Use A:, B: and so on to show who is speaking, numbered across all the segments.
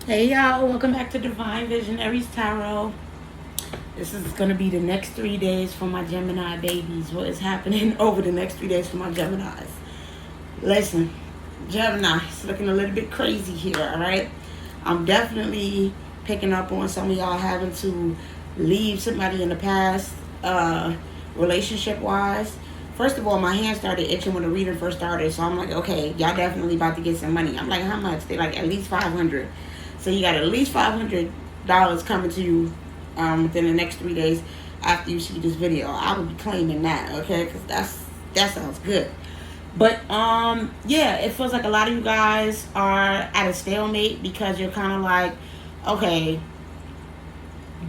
A: Hey y'all, welcome back to Divine Visionaries Tarot. This is going to be the next 3 days for my Gemini babies. What is happening over the next 3 days for my Geminis? Listen, Gemini, it's looking a little bit crazy here, alright? I'm definitely picking up on some of y'all having to leave somebody in the past, relationship-wise. First of all, my hand started itching when the reading first started, so I'm like, okay, y'all definitely about to get some money. I'm like, how much? They're like, at least $500. So you got at least $500 coming to you within the next 3 days after you see this video. I would be claiming that, okay? Because that sounds good. But yeah, it feels like a lot of you guys are at a stalemate because you're kind of like, okay,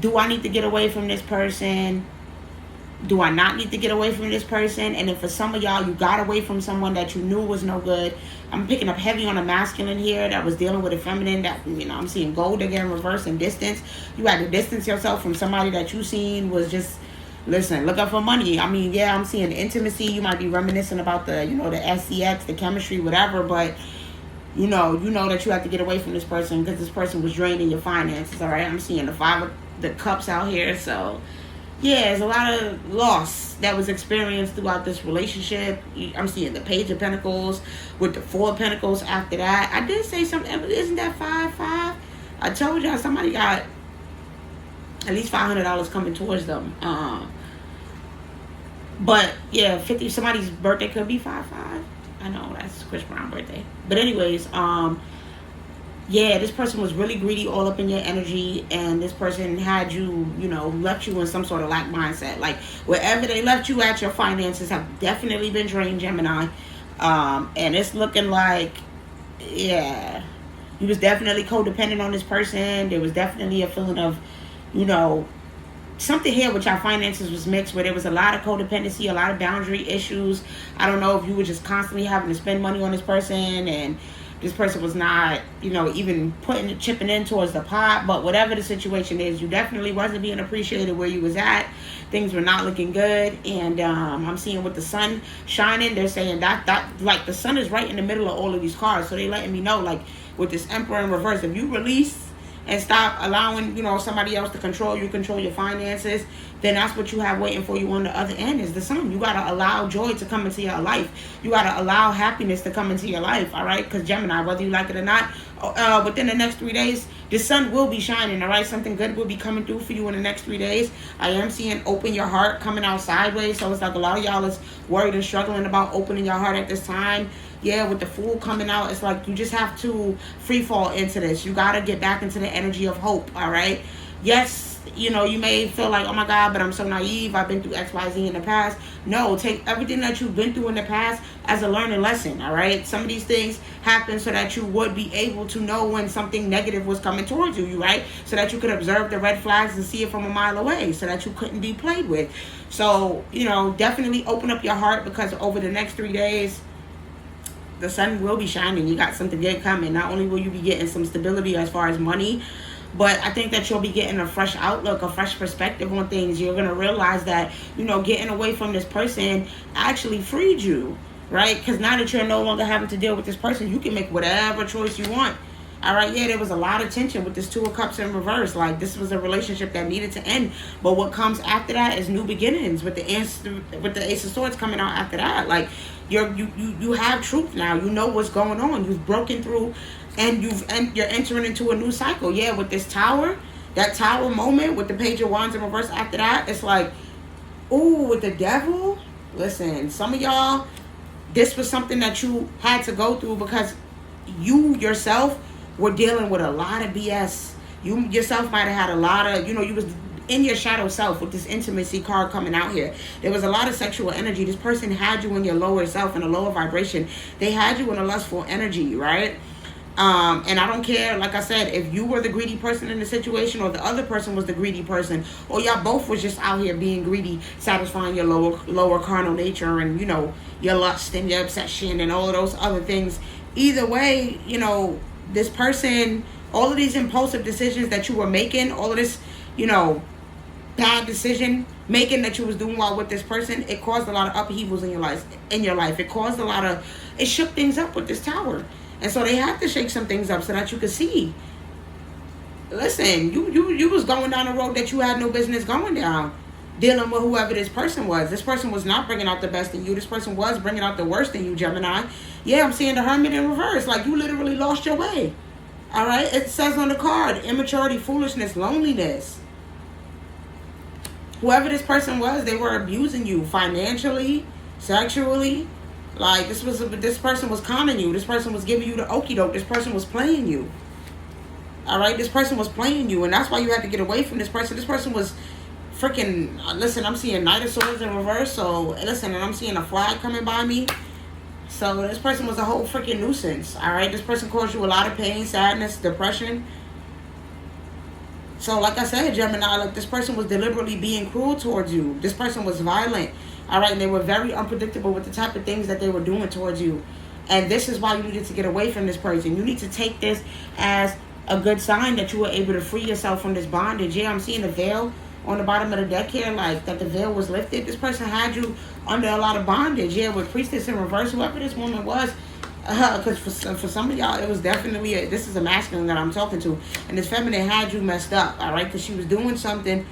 A: do I need to get away from this person? Do I not need to get away from this person? And then for some of y'all, you got away from someone that you knew was no good. I'm picking up heavy on a masculine here that was dealing with a feminine that, I'm seeing gold again, reverse and distance. You had to distance yourself from somebody that you seen was just, listen, look up for money. I mean, yeah, I'm seeing intimacy. You might be reminiscing about the, the SCX, the chemistry, whatever, but you know that you have to get away from this person because this person was draining your finances, all right? I'm seeing the 5 of the cups out here, so yeah, there's a lot of loss that was experienced throughout this relationship. I'm seeing the Page of Pentacles with the 4 of Pentacles after that. I did say something, isn't that 5-5? I told y'all somebody got at least $500 coming towards them. But yeah, somebody's birthday could be 5-5. I know, that's Chris Brown's birthday. But anyways, yeah, this person was really greedy all up in your energy, and this person had you, left you in some sort of lack mindset. Like, wherever they left you at, your finances have definitely been drained, Gemini. And it's looking like, yeah, you was definitely codependent on this person. There was definitely a feeling of, something here with your finances was mixed, where there was a lot of codependency, a lot of boundary issues. I don't know if you were just constantly having to spend money on this person, and this person was not, even chipping in towards the pot. But whatever the situation is, you definitely wasn't being appreciated where you was at. Things were not looking good. And I'm seeing with the sun shining, they're saying that like the sun is right in the middle of all of these cards. So they letting me know, like, with this Emperor in reverse, if you release and stop allowing, somebody else to control your finances, then that's what you have waiting for you on the other end is the sun. You got to allow joy to come into your life. You got to allow happiness to come into your life, all right? Because Gemini, whether you like it or not, within the next 3 days, the sun will be shining, all right? Something good will be coming through for you in the next 3 days. I am seeing open your heart coming out sideways, so it's like a lot of y'all is worried and struggling about opening your heart at this time. Yeah, with the Fool coming out, it's like you just have to free fall into this. You got to get back into the energy of hope, all right? Yes, you may feel like, oh my God, but I'm so naive. I've been through X, Y, Z in the past. No, take everything that you've been through in the past as a learning lesson, all right? Some of these things happen so that you would be able to know when something negative was coming towards you, right? So that you could observe the red flags and see it from a mile away, so that you couldn't be played with. So, definitely open up your heart, because over the next 3 days, the sun will be shining. You got something good coming. Not only will you be getting some stability as far as money, but I think that you'll be getting a fresh outlook, a fresh perspective on things. You're going to realize that, getting away from this person actually freed you, right? Because now that you're no longer having to deal with this person, you can make whatever choice you want. All right, yeah, there was a lot of tension with this 2 of Cups in reverse. Like, this was a relationship that needed to end. But what comes after that is new beginnings, with the Ace of Swords coming out after that. Like, you have truth now. You know what's going on. You've broken through, and you're entering into a new cycle. Yeah, with this Tower, that Tower moment with the Page of Wands in reverse after that, it's like, ooh, with the Devil. Listen, some of y'all, this was something that you had to go through because you yourself were dealing with a lot of BS. You yourself might have had a lot of, you was in your shadow self with this intimacy card coming out here. There was a lot of sexual energy. This person had you in your lower self, in a lower vibration. They had you in a lustful energy, right? And I don't care, like I said, if you were the greedy person in the situation, or the other person was the greedy person, or y'all both was just out here being greedy, satisfying your lower carnal nature, and your lust and your obsession and all of those other things. Either way, this person, all of these impulsive decisions that you were making, all of this, bad decision making that you was doing while with this person, it caused a lot of upheavals in your life. It caused it shook things up with this Tower. And so they had to shake some things up so that you could see listen, you was going down a road that you had no business going down, dealing with whoever this person was. This person was not bringing out the best in you. This person was bringing out the worst in you, Gemini. Yeah, I'm seeing the Hermit in reverse. Like, you literally lost your way. All right? It says on the card, immaturity, foolishness, loneliness. Whoever this person was, they were abusing you financially, sexually. Like, this person was conning you. This person was giving you the okie doke. This person was playing you. All right? This person was playing you, and that's why you had to get away from this person. This person was freaking, listen, I'm seeing Knight of Swords in reverse, so, listen, and I'm seeing a flag coming by me. So, this person was a whole freaking nuisance, all right? This person caused you a lot of pain, sadness, depression. So, like I said, Gemini, like, this person was deliberately being cruel towards you. This person was violent, all right? And they were very unpredictable with the type of things that they were doing towards you. And this is why you needed to get away from this person. You need to take this as a good sign that you were able to free yourself from this bondage. Yeah, I'm seeing the veil on the bottom of the deck here, like, that the veil was lifted. This person had you under a lot of bondage. Yeah, with Priestess in reverse, whoever this woman was, because for some of y'all, it was definitely, this is a masculine that I'm talking to, and this feminine had you messed up, all right, because she was doing something,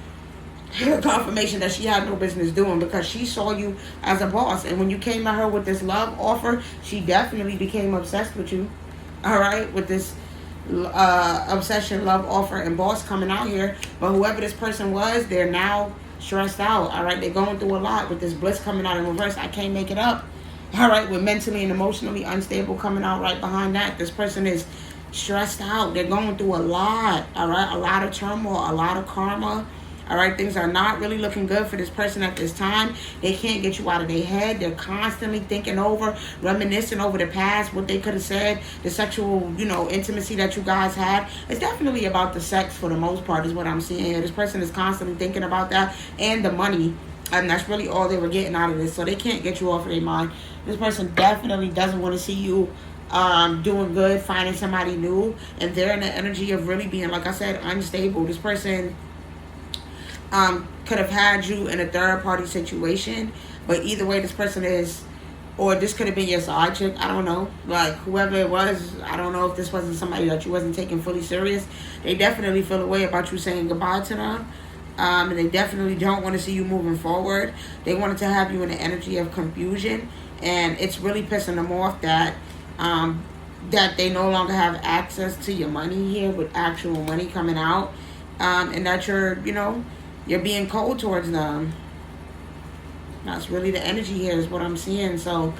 A: confirmation that she had no business doing, because she saw you as a boss, and when you came at her with this love offer, she definitely became obsessed with you, all right, with this obsession, love offer, and boss coming out here. But whoever this person was, they're now stressed out, all right? They're going through a lot with this bliss coming out in reverse. I can't make it up, all right? With mentally and emotionally unstable coming out right behind that. This person is stressed out. They're going through a lot, all right? A lot of turmoil, a lot of karma. All right, things are not really looking good for this person at this time. They can't get you out of their head. They're constantly thinking over, reminiscing over the past, what they could have said, the sexual, intimacy that you guys had. It's definitely about the sex for the most part is what I'm seeing here. This person is constantly thinking about that and the money. And that's really all they were getting out of this. So they can't get you off of their mind. This person definitely doesn't want to see you doing good, finding somebody new. And they're in the energy of really being, like I said, unstable. This person could have had you in a third party situation, but either way, this person is, or this could have been your side chick, I don't know, like whoever it was, I don't know if this wasn't somebody that you wasn't taking fully serious. They definitely feel a way about you saying goodbye to them, and they definitely don't want to see you moving forward. They wanted to have you in the energy of confusion, and it's really pissing them off that that they no longer have access to your money here with actual money coming out, and that you're being cold towards them. That's really the energy here is what I'm seeing. So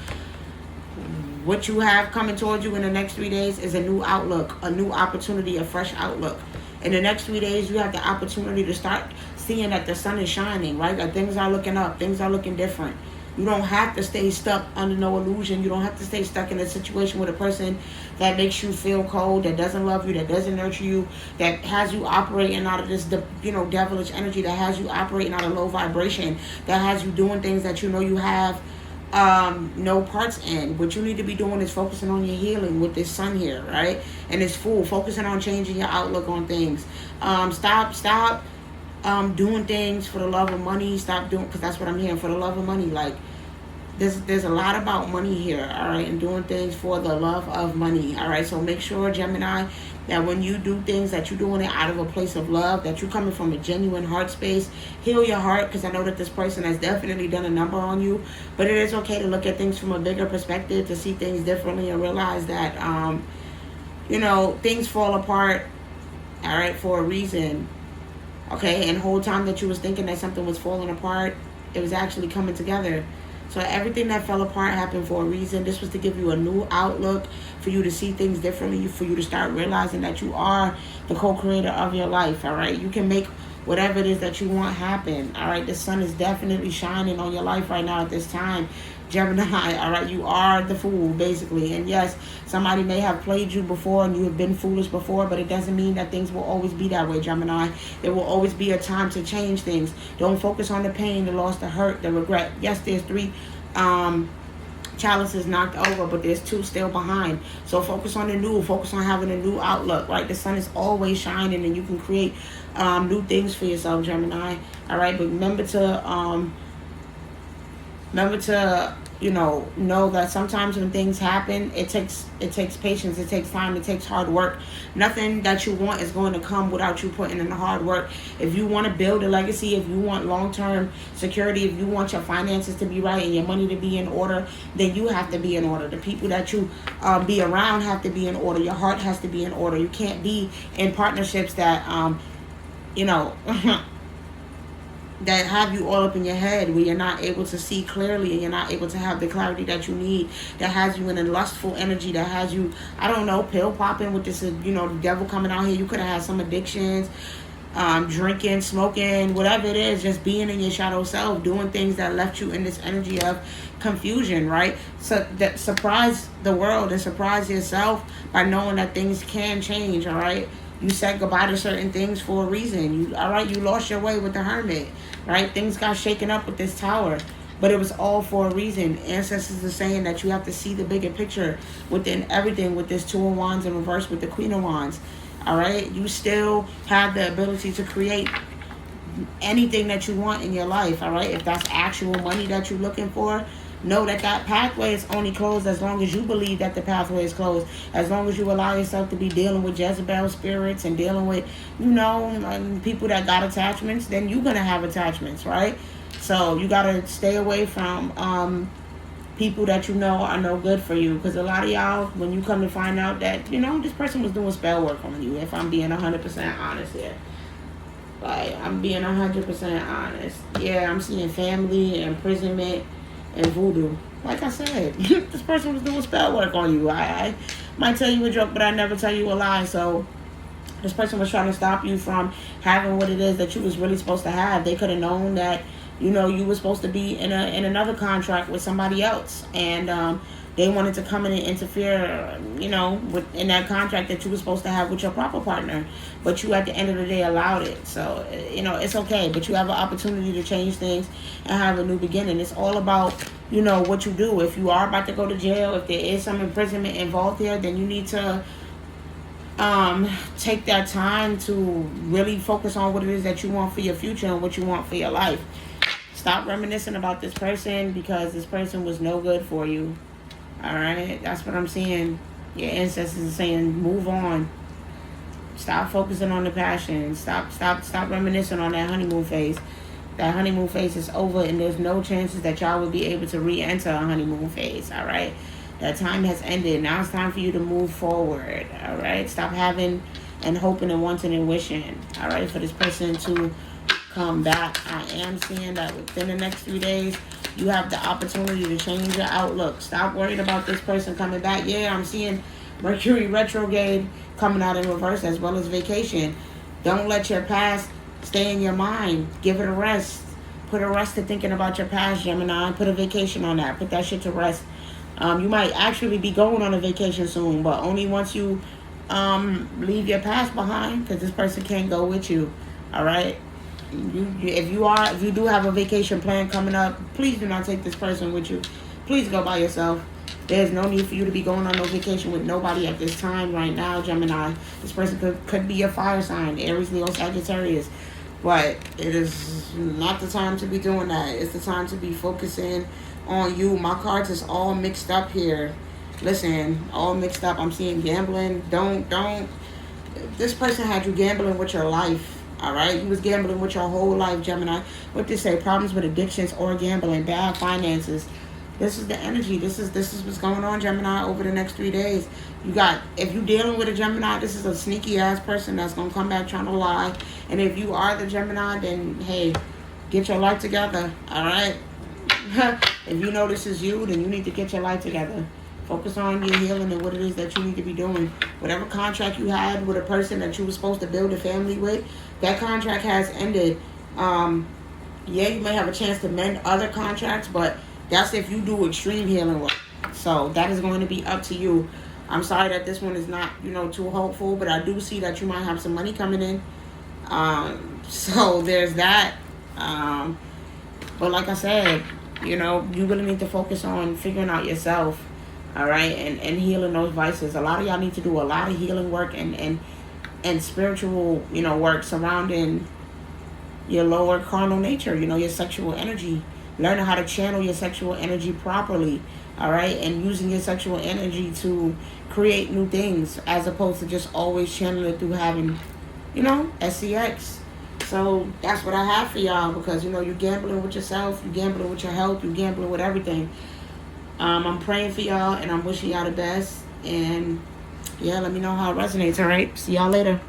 A: what you have coming towards you in the next 3 days is a new outlook, a new opportunity, a fresh outlook. In the next 3 days, you have the opportunity to start seeing that the sun is shining, right? That things are looking up, things are looking different. You don't have to stay stuck under no illusion. You don't have to stay stuck in a situation with a person that makes you feel cold, that doesn't love you, that doesn't nurture you, that has you operating out of this, devilish energy, that has you operating out of low vibration, that has you doing things that you have no parts in. What you need to be doing is focusing on your healing with this sun here, right? And it's focusing on changing your outlook on things. Stop doing things for the love of money. Stop doing, because that's what I'm hearing, for the love of money. Like, there's a lot about money here, all right, and doing things for the love of money, all right? So make sure, Gemini, that when you do things, that you're doing it out of a place of love, that you're coming from a genuine heart space. Heal your heart, because I know that this person has definitely done a number on you, but it is okay to look at things from a bigger perspective, to see things differently, and realize that, things fall apart, all right, for a reason. Okay, and the whole time that you was thinking that something was falling apart, it was actually coming together. So everything that fell apart happened for a reason. This was to give you a new outlook, for you to see things differently, for you to start realizing that you are the co-creator of your life, all right? You can make whatever it is that you want happen, all right? The sun is definitely shining on your life right now at this time, Gemini, all right? You are the fool, basically. And yes, somebody may have played you before and you have been foolish before, but it doesn't mean that things will always be that way, Gemini. There will always be a time to change things. Don't focus on the pain, the loss, the hurt, the regret. Yes, there's 3 chalices knocked over, but there's 2 still behind. So focus on the new, focus on having a new outlook, right? The sun is always shining, and you can create new things for yourself, Gemini, all right? But remember to know that sometimes when things happen, it takes patience, it takes time, it takes hard work. Nothing that you want is going to come without you putting in the hard work. If you want to build a legacy, if you want long-term security, if you want your finances to be right and your money to be in order, then you have to be in order. The people that you be around have to be in order. Your heart has to be in order. You can't be in partnerships that that have you all up in your head, where you're not able to see clearly and you're not able to have the clarity that you need, that has you in a lustful energy, that has you, I don't know, pill popping with this, the devil coming out here. You could have had some addictions, drinking, smoking, whatever it is, just being in your shadow self, doing things that left you in this energy of confusion, right? So that surprise the world and surprise yourself by knowing that things can change, all right? You said goodbye to certain things for a reason. You lost your way with the Hermit, right? Things got shaken up with this Tower, but it was all for a reason. Ancestors are saying that you have to see the bigger picture within everything with this Two of Wands in reverse with the Queen of Wands, all right? You still have the ability to create anything that you want in your life, all right? If that's actual money that you're looking for, know that pathway is only closed as long as you believe that the pathway is closed. As long as you allow yourself to be dealing with Jezebel spirits and dealing with, people that got attachments, then you're going to have attachments, right? So you got to stay away from people that are no good for you. Because a lot of y'all, when you come to find out that, this person was doing spell work on you, if I'm being 100% honest here. Like, I'm being 100% honest. Yeah, I'm seeing family, imprisonment, and voodoo. Like I said, this person was doing spell work on you. I might tell you a joke, but I never tell you a lie. So this person was trying to stop you from having what it is that you was really supposed to have. They could have known that, you were supposed to be in another contract with somebody else. And they wanted to come in and interfere, in that contract that you were supposed to have with your proper partner. But you, at the end of the day, allowed it. So, it's okay. But you have an opportunity to change things and have a new beginning. It's all about, what you do. If you are about to go to jail, if there is some imprisonment involved here, then you need to take that time to really focus on what it is that you want for your future and what you want for your life. Stop reminiscing about this person, because this person was no good for you. All right, that's what I'm seeing. Your ancestors are saying, move on. Stop focusing on the passion. Stop reminiscing on that honeymoon phase. That honeymoon phase is over, and there's no chances that y'all will be able to re-enter a honeymoon phase. All right, that time has ended. Now it's time for you to move forward. All right, stop having and hoping and wanting and wishing. All right, for this person to come back. I am seeing that within the next 3 days, you have the opportunity to change your outlook. Stop worrying about this person coming back. Yeah, I'm seeing Mercury retrograde coming out in reverse, as well as vacation. Don't let your past stay in your mind. Give it a rest. Put a rest to thinking about your past, Gemini. Put a vacation on that. Put that shit to rest. You might actually be going on a vacation soon, but only once you leave your past behind, because this person can't go with you. All right? If you do have a vacation plan coming up, please do not take this person with you. Please go by yourself. There's no need for you to be going on no vacation with nobody at this time right now, Gemini. This person could be your fire sign, Aries, Leo, Sagittarius. But it is not the time to be doing that. It's the time to be focusing on you. My cards is all mixed up here. Listen, all mixed up. I'm seeing gambling. Don't. This person had you gambling with your life. All right, you was gambling with your whole life, Gemini. What they say, problems with addictions or gambling, bad finances. This is the energy. This is what's going on, Gemini, over the next 3 days. If you're dealing with a Gemini, this is a sneaky ass person that's gonna come back trying to lie. And if you are the Gemini, then hey, get your life together. All right. If you know this is you, then you need to get your life together. Focus on your healing and what it is that you need to be doing. Whatever contract you had with a person that you were supposed to build a family with, that contract has ended. Yeah, you may have a chance to mend other contracts, but that's if you do extreme healing work. So that is going to be up to you. I'm sorry that this one is not, too hopeful, but I do see that you might have some money coming in. So there's that. But like I said, you really need to focus on figuring out yourself. All right, and healing those vices. A lot of y'all need to do a lot of healing work and spiritual, work surrounding your lower carnal nature, your sexual energy. learning how to channel your sexual energy properly, all right, and using your sexual energy to create new things, as opposed to just always channeling it through having, you know, SCX. So that's what I have for y'all, because, you know, you're gambling with yourself, you're gambling with your health, you're gambling with everything. I'm praying for y'all, and I'm wishing y'all the best. And yeah, let me know how it resonates. All right, see y'all later.